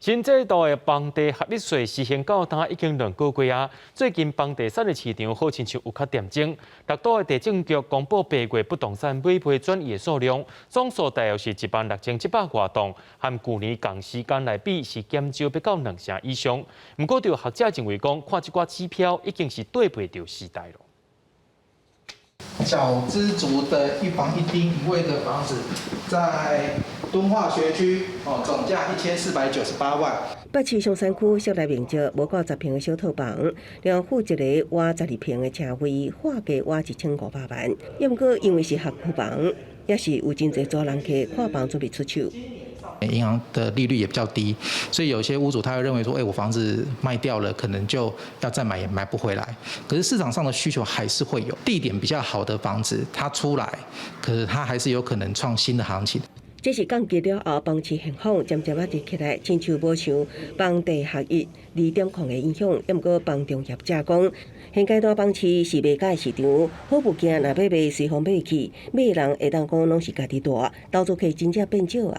[SPEAKER 1] 新制度的房地合一税实行到今已经2个月啊。最近房地产的市场好亲像有较点睛。六都的地政局公布8月不动产买卖转移的数量，总数大约是16700多栋，和去年同时间来比是减少不到2成以上。不过，有学者认为讲，看这寡指标已经是对不着时代了。
[SPEAKER 3] 小资族的一房一厅一卫的房子，在敦化学区总价1498万。
[SPEAKER 4] 北市松山区室内面积无到10平的小套房，两户一个挖12平的车位，划价挖1500万。也不过因为是合户房，也是有真侪租人客看房准备出手。
[SPEAKER 3] 银行的利率也比较低，所以有些屋主他会认为说，我房子卖掉了，可能就要再买也买不回来。可是市场上的需求还是会有，地点比较好的房子它出来，可是它还是有可能创新的行情。
[SPEAKER 4] 这是降级了后，房市现况渐渐啊跌起来，亲像无像房地合一2.0的影响。也毋过房仲业者讲，现阶段房市是卖价市场，好物件若要卖随风买去，买人会当讲拢是家己大，投资客真正变少啊。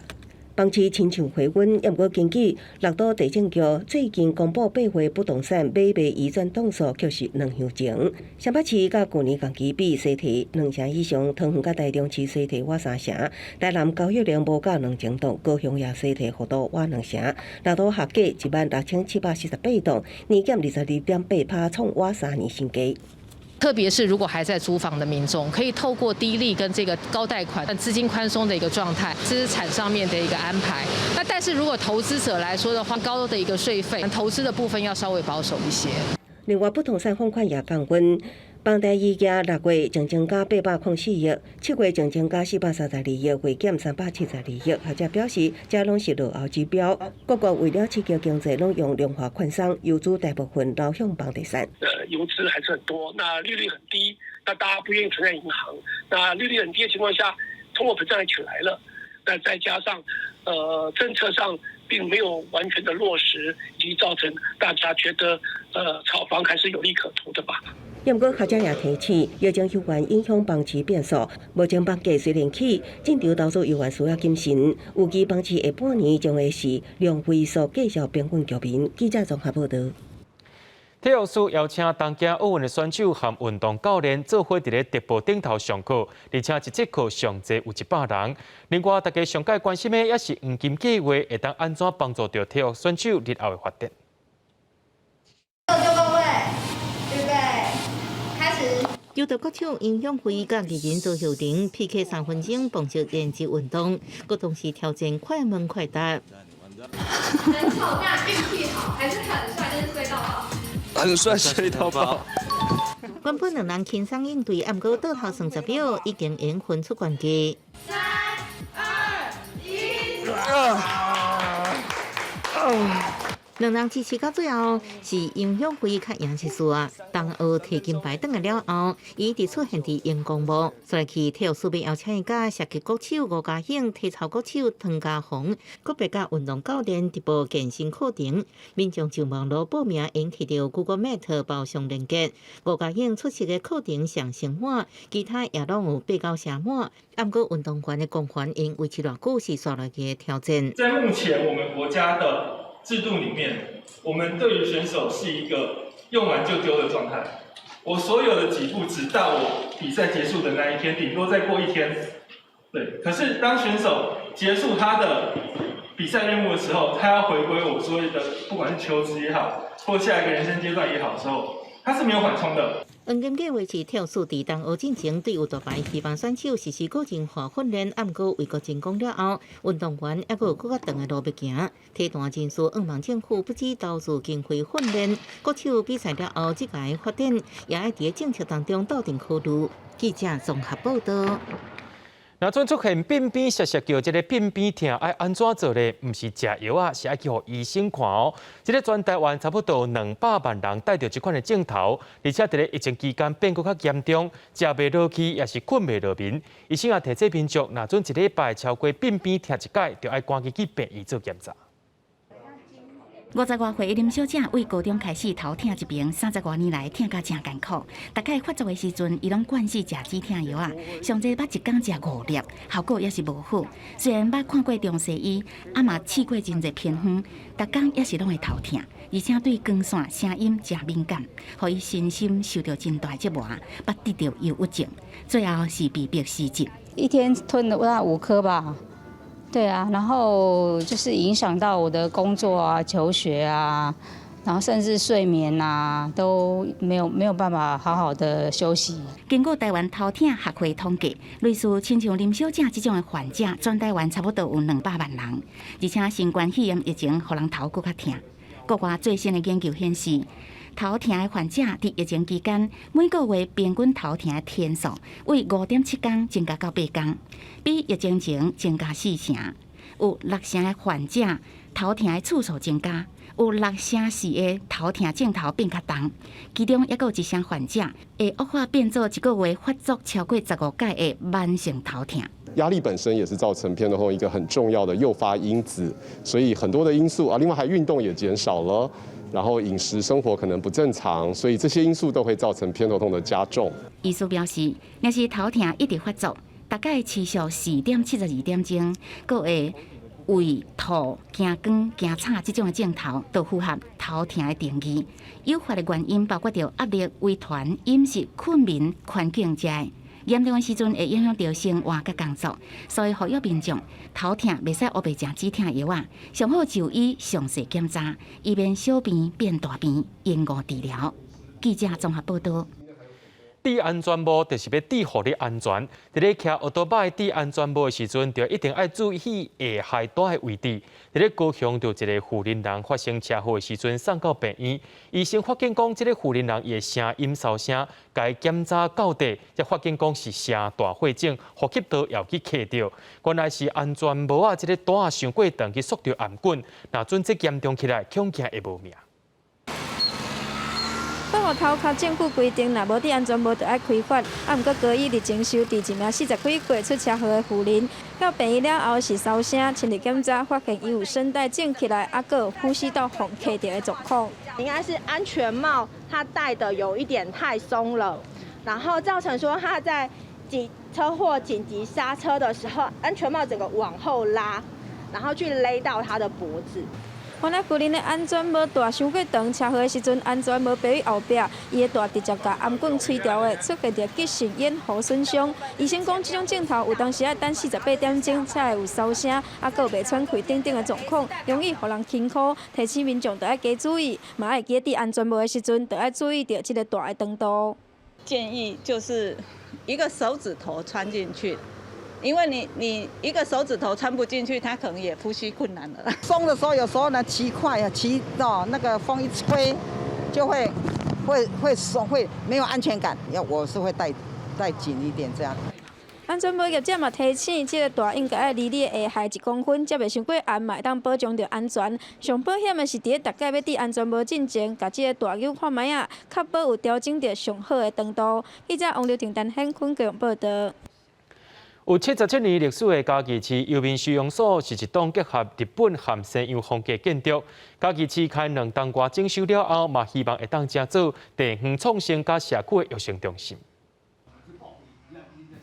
[SPEAKER 4] 房市亲像回温，也毋过根据六都地政局最近公布8月不动产买卖移转栋数却是2项前。新北市甲去年同期比衰退2成以上，桃园甲台中市衰退约3成，台南交易量无到2成栋，高雄也衰退幅度约2成。六都合计16748栋，年减22.8%，创约3年新高。
[SPEAKER 5] 特别是如果还在租房的民众，可以透过低利跟这个高贷款、资金宽松的一个状态，资产上面的一个安排。那但是如果投资者来说的话，高的一个税费，投资的部分要稍微保守一些。
[SPEAKER 4] 另外，不动产放款也降温。房贷溢价6月净增加804亿，7月净增加432亿，月减372亿。学者表示，这拢是落后指标。各国为了刺激经济，拢用量化宽松，游资大部分流向房地产。
[SPEAKER 9] 游资还是很多，那利率很低，那大家不愿意存在银行。那利率很低的情况下，通货膨胀也起来了。那再加上政策上并没有完全的落实，以及造成大家觉得炒房还是有利可图的吧。
[SPEAKER 4] 也不过，学者也提醒，疫情有关影响房市变数。目前房价虽然起，进场投资犹原需要谨慎。预计房市下半年将会是量恢复继续平稳局面。记者综合报道。
[SPEAKER 1] 体育署邀请东京奥运的选手和运动教练做伙伫咧直播顶头上课，而且一节课上侪有100人。另外，大家上届关心的也是黄金计划会当安怎帮助到体育选手日后的发展。
[SPEAKER 8] 柔道国手尹永辉甲艺人周秀玲 PK 3分钟蹦式练习运动，佮同时挑战快问快答。
[SPEAKER 24] 很丑但运气好，还是很帅但是睡到饱。
[SPEAKER 25] 很帅睡到饱。
[SPEAKER 8] 原本两人轻松应对，不过倒头算10秒，已经赢分出关键。
[SPEAKER 24] 3、2、1。
[SPEAKER 8] 两人支持到最后，是尹永辉较赢一输啊。东奥摕金牌倒来了后，伊伫出现伫荧光幕，所以去体育署要邀请伊甲射击国手吴家兴、体操国手唐家宏，佮别甲运动教练直播健身课程。民众就网络报名，引起到 Google Meet 包厢连接。吴家兴出席的课程上成满，其他也拢有被告写满。不过运动员的光环因维持偌久是刷来的挑战。
[SPEAKER 26] 在目前我们国家的制度里面，我们对于选手是一个用完就丢的状态。我所有的给付只到我比赛结束的那一天，顶多再过1天。对，可是当选手结束他的比赛任务的时候，他要回归我所谓的不管是求职也好，或下一个人生阶段也好的时候，他是没有缓冲的。
[SPEAKER 8] 黄金计划是体育署伫东奥进前对有大牌希望选手实施个人化训练，不过为国成功了后，运动员还佫有更较长的路要行。体坛人士希望政府不止投入经费训练，国手比赛了后即个发展，也要伫政策当中斗阵考虑。记者综合报道。
[SPEAKER 1] 若阵出现便便涩涩叫，这个便便痛爱安怎做呢？唔是食药啊，是爱去互医生看哦。这个全台湾差不多200万人带着这款的镜头，而且在疫情期间变佫较严重，食袂落去也是困袂落眠。医生也提醒民众，若阵1礼拜超过便便痛1届，就要赶紧去病院做检查。
[SPEAKER 2] 50多岁的林小姐为高中开始头疼一边，30多年来疼甲真艰苦。大概发作的时阵，伊拢惯势食止疼药啊，上济捌一天食5粒，效果也是无好。虽然捌看过中西医，嘛试过真侪偏方，逐天也是拢会头疼，而且对光线、声音真敏感，互伊身心受到真大折磨，捌得到忧郁症，最后是被迫失智。
[SPEAKER 6] 一天吞了5颗吧。对啊，然后就是影响到我的工作啊、求学啊，然后甚至睡眠啊，都没有办法好好的休息。
[SPEAKER 2] 经过台湾头疼协会统计，类似亲像林小姐这种的患者，全台湾差不多有200万人，而且新冠肺炎疫情，互人头更较疼。国外最新的研究显示，头疼的患者伫疫情期间，每个月平均头疼的天数为5.7天增加到8天，比疫情前增加4成。有6成的患者头疼的次数增加，有6%的头疼症头变较重，其中也有1成患者会恶化变做一个月发作超过15届的慢性头疼。
[SPEAKER 7] 压力本身也是造成偏头痛一个很重要的诱发因子，所以很多的因素啊，另外还运动也减少了。然后饮食生活可能不正常，所以这些因素都会造成偏头痛的加重。
[SPEAKER 2] 医师表示，若是头疼一直发作，大概持续4.72点钟，佫会胃、吐、惊光、惊吵这种的症头，都符合头疼的定义。诱发的原因包括着压力、胃团、饮食、困眠、环境遮的。严重的时阵会影响到生活甲工作，所以呼吁民众头疼袂使黑白食止疼药啊，上好就医详细检查，以免小病变大病，延误治疗。记者综合报道。
[SPEAKER 1] 戴安全帽就是要保护你安全。伫咧骑奥多拜戴安全帽的时阵，就一定要注意下鞋带的位置。伫咧高雄，就一个富人人发生车祸的时阵送到病院，医生发现讲，这个富人人伊的声音受伤，该检查到底，才发现讲是声带血症，呼吸道也去卡着。原来是安全帽啊，这个带啊伤过长去缩着颔管，若准这严重起来，恐惊会无命。
[SPEAKER 10] 保护头壳政府规定，若无戴安全帽，就要开罚。毋过高医日前收治一名40几岁出车祸的妇人，到病院了后是烧声，身体检查发现伊有声带肿起来，还有呼吸道缝卡着的状况。
[SPEAKER 11] 应该是安全帽它戴的有一点太松了，然后造成说他在车祸紧急刹车的时候，安全帽整个往后拉，然后去勒到他的脖子。
[SPEAKER 10] 原来妇人的安全帽带伤过长，车祸的时阵，安全帽背于后壁，伊的带直接甲颔管吹掉的，出现着急性咽喉损伤。医生讲，这种镜头有当时要等48点钟才会有收声，还有袂喘气等等的状况，容易互人辛苦。提醒民众要加注意，嘛要记戴安全帽的时阵，要注意到这个大的长度。
[SPEAKER 12] 建议就是一个手指头穿进去。因为你一个手指头穿不进去，他可能也呼吸困难了。
[SPEAKER 21] 松的时候，有时候呢骑快啊，骑到那个风一吹，就会松，会没有安全感。我是会戴紧一点这样。
[SPEAKER 10] 安全帽业者嘛提醒，这个带应该要离你的下1公分，才袂伤过暗，嘛会当保障着安全。上保险的是伫咧大家要戴安全帽进前，甲这个带揪看卖啊，确保有调整着上好的长度。记者王刘婷、陈显坤高雄报道。
[SPEAKER 1] 有77年历史的嘉义市游民收容所是一栋结合日本和西洋风格建筑。嘉义市开2栋外整修了后，嘛希望会当成做地方创新甲社区的育成中心。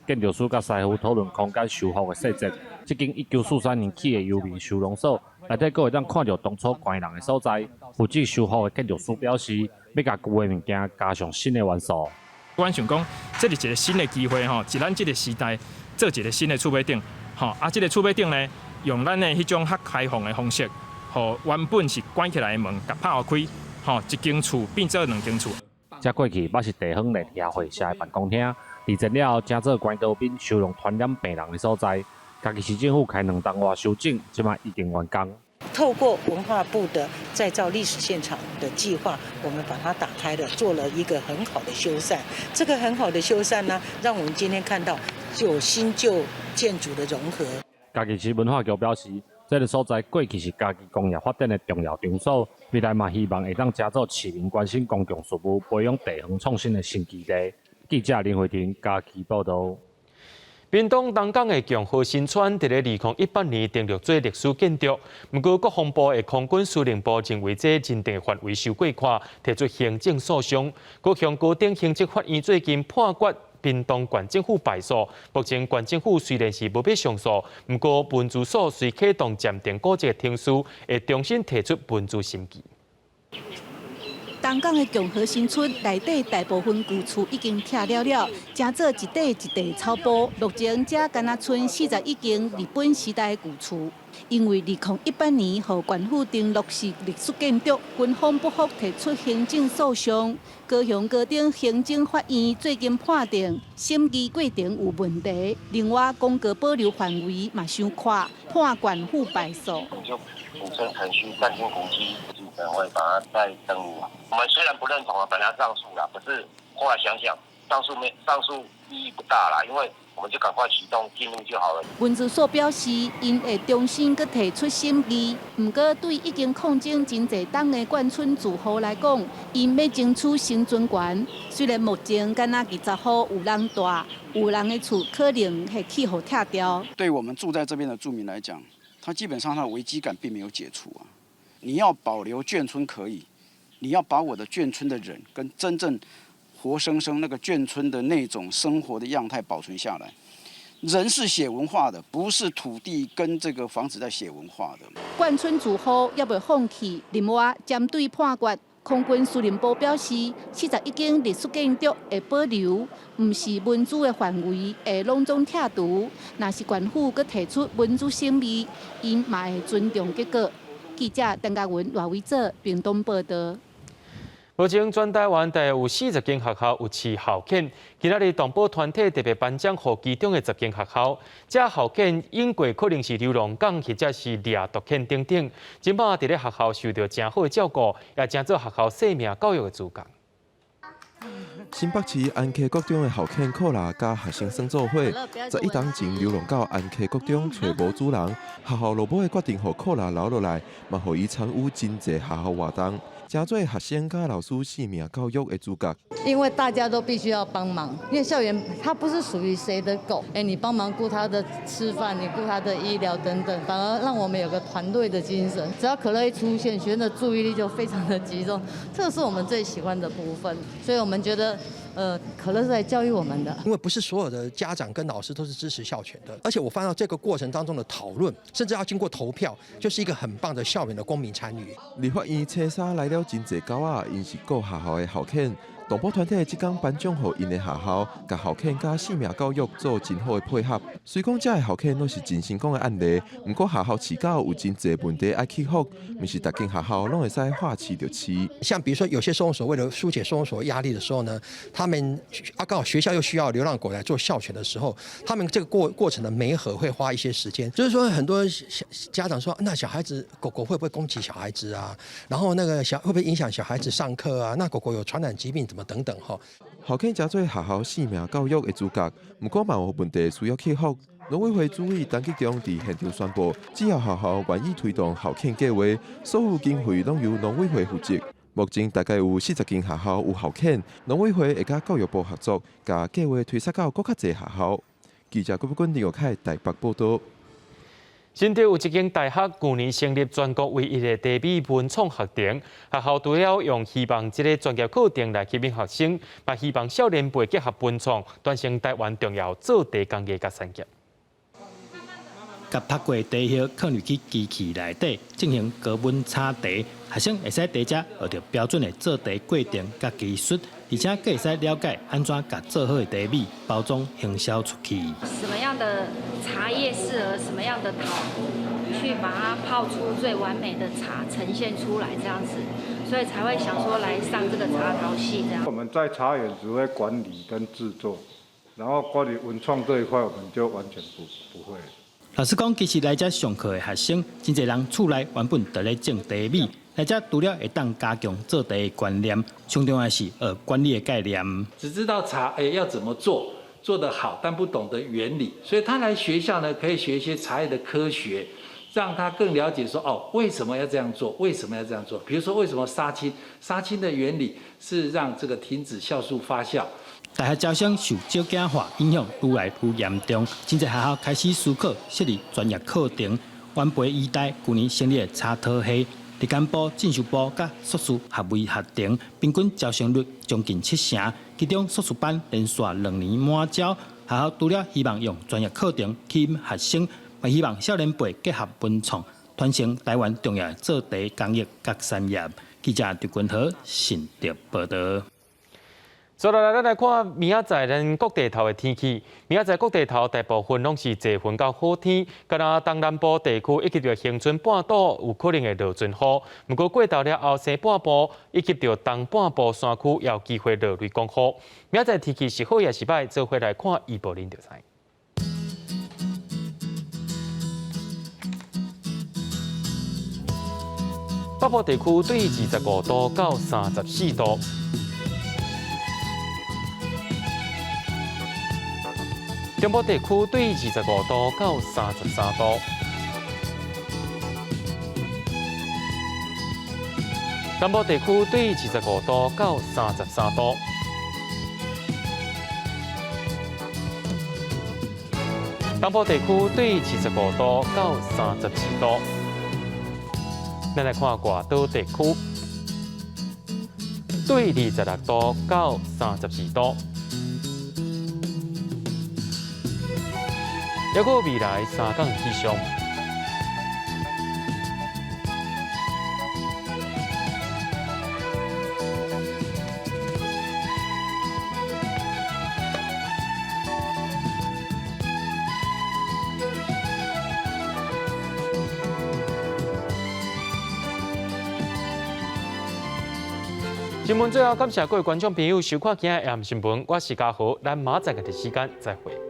[SPEAKER 27] 建筑师甲师傅讨论空间修复的细节。这间1943年起的游民收容所，内底阁会当看到当初关人的所在。负责修复的建筑师表示，要甲旧的物件加上新的元素。
[SPEAKER 28] 我想讲，这是一个新的机会吼，是咱这个时代做一个新的储备顶，吼这个储备顶呢，用咱的迄种较开放的方式，吼原本是关起来的门，甲拍开，吼一间厝变做2间厝。
[SPEAKER 27] 这过去捌是地方的协会社的办公厅，二战了后正做关刀兵收容传染病人的所在。嘉义市政府开2栋外修整，即马已经完工。
[SPEAKER 29] 透过文化部的再造历史现场的计划，我们把它打开了，做了一个很好的修缮。这个很好的修缮呢，让我们今天看到有新旧建筑的融合。
[SPEAKER 27] 嘉义市文化局表示，这个所在过去是嘉义工业发展的重要场所，未来嘛希望会当加做市民关心公共事务、培养地方创新的新基地。记者林慧婷嘉义报道。
[SPEAKER 1] 屏东东港的强和新村，伫咧2018年登录做历史建筑。不过，国防部的空军司令部认为这认定范围受过宽，提出行政诉讼。各向高等行政法院最近判决屏东县政府败诉。目前县政府虽然是无要上诉，不过文字所虽启动暂定估值庭书，会重新提出文字审议。
[SPEAKER 13] 东港的强和新村内底大部分旧厝已经拆了，正做一地一地草坡，目前只敢若剩41间日本时代的旧厝。因为2018年互县府登录是历史建筑，军方不服提出行政诉讼。高雄高等行政法院最近判定审议过程有问题，另外公告保留范围嘛伤宽，判县府败诉。
[SPEAKER 14] 补充程序暂停古迹，可能会把它再登录。我们虽然不认同本来上诉啦，可是后来想想，上诉意义不大啦，因为我们就赶快启动进入就好了。
[SPEAKER 13] 文字所表示，因会重新搁提出审议，不过对已经抗争真侪党的眷村住户来讲，因要争取生存权。虽然目前敢若20号有人住，有人的厝可能会气候拆掉。
[SPEAKER 15] 对我们住在这边的住民来讲，他基本上他的危机感并没有解除啊。你要保留眷村可以，你要把我的眷村的人跟真正活生生那个眷村的那种生活的样态保存下来。人是写文化的，不是土地跟这个房子在写文化的。
[SPEAKER 13] 眷村住户也未放弃，另外针对判决，空军司令部表示，41间历史建筑会保留，唔是文字的范围会拢总拆除。若是县府佮提出文字审议，因嘛会尊重结果。记者邓家文、赖伟做屏东报道。
[SPEAKER 1] 目前全台湾大约有40间学校有饲校犬，今仔日动保团体特别颁奖予其中的10间学校。这校犬因过可能是流浪狗或者是掠毒犬等等，今摆伫咧学校受到真好的照顾，也成做学校生命教育的主角。
[SPEAKER 16] 新北市安溪国中的校犬扣拉甲学生算做伙，11档前流浪到安溪国中找无主人，学校落尾决定予扣拉留落来，嘛予伊参与真济学校活动。成做学生甲老师生命教育的主角。
[SPEAKER 17] 因为大家都必须要帮忙，因为校园它不是属于谁的狗，你帮忙顾它的吃饭，你顾它的医疗等等，反而让我们有个团队的精神。只要可乐一出现，学生的注意力就非常的集中，这是我们最喜欢的部分。所以我们觉得。可乐是来教育我们的，
[SPEAKER 18] 因为不是所有的家长跟老师都是支持校犬的，而且我发现这个过程当中的讨论，甚至要经过投票，就是一个很棒的校园的公民参与。
[SPEAKER 16] 立法院车衫来了真济狗仔，因是各学校的校犬。动保团体即天颁奖予因的学校，甲校犬甲生命教育做真好的配合。虽讲这个校犬都是真成功的案例，不过学校饲狗有真济问题要克服，不是每间学校拢会使话饲就饲。
[SPEAKER 18] 像比如说有些收容所为了疏解收容所压力的时候呢，他们刚好学校又需要流浪狗来做校犬的时候，他们这个过程的媒合会花一些时间。就是说很多家长说，那小孩子狗狗会不会攻击小孩子啊？然后那个会不会影响小孩子上课啊？那狗狗有传染疾病？等等哈，
[SPEAKER 16] 校犬成做学校生命教育的主角，不过嘛有问题需要克服。农委会主委陈吉中伫现场宣布，只要学校愿意推动校犬计划，所有经费拢由农委会负责。目前大概有40间学校有校犬，农委会会甲教育部合作，甲计划推展到更较侪学校。记者郭富君、林耀凯台北报道。新竹有一间大学去年成立全国唯一的地美文创学堂，学校除了用希望这个专业课程来吸引学生，嘛希望少年辈结合文创，传承台湾重要做地工艺甲产业。
[SPEAKER 19] 甲拍过地叶放入去机器内底进行高温炒茶，学生会使在遮学到标准的做茶过程甲技术，而且更会使了解安怎甲做好的茶米包装行销出去。
[SPEAKER 24] 什么样的茶叶适合什么样的陶壶，去把它泡出最完美的茶呈现出来，这样子，所以才会想说来上这个茶陶系这样。
[SPEAKER 20] 我们在茶园只会管理跟制作，然后关于文创这一块，我们就完全不会。
[SPEAKER 19] 老师讲，其实来遮上课的学生，真侪人厝内原本就咧种茶米，来遮除了会当加强做茶的观念，上重要是管理的概念。
[SPEAKER 22] 只知道茶要怎么做，做得好，但不懂得原理，所以他来学校呢，可以学一些茶叶的科学，让他更了解说为什么要这样做，为什么要这样做？比如说为什么杀青的原理是让这个停止酵素发酵。
[SPEAKER 19] 大学招生受少子化影响愈来愈严重，真侪学校开始思考设立专业课程。晚辈医大去年成立查讨系，地检部、进修部甲硕士合为合订，平均招生率将近70%，其中硕士班连续2年满招。学校除了希望用专业课程吸引学生，也希望少年辈结合文创，传承台湾重要的做茶工艺甲产业。记者刘君豪、新竹报道。
[SPEAKER 1] 接下来，咱来看明仔载咱各地头的天气。明仔载各地头大部分拢是多云到好天，敢若东南部地区以及着恒春半岛有可能会落阵雨。不过过到了后西半部以及着东半部山区也有机会落雷公雨。明仔载天气是好也是歹，做伙来看预报恁就知。北部地区对25度到34度。中部地区对25度到33度，南部地区对25度到33度，东部地区对25度到34度。咱来看外岛地区，对26度到32度。还有未来3港气象。新闻最后，感谢各位观众朋友收看今日的《AM 新闻》，我是嘉豪，咱马仔个的时间再会。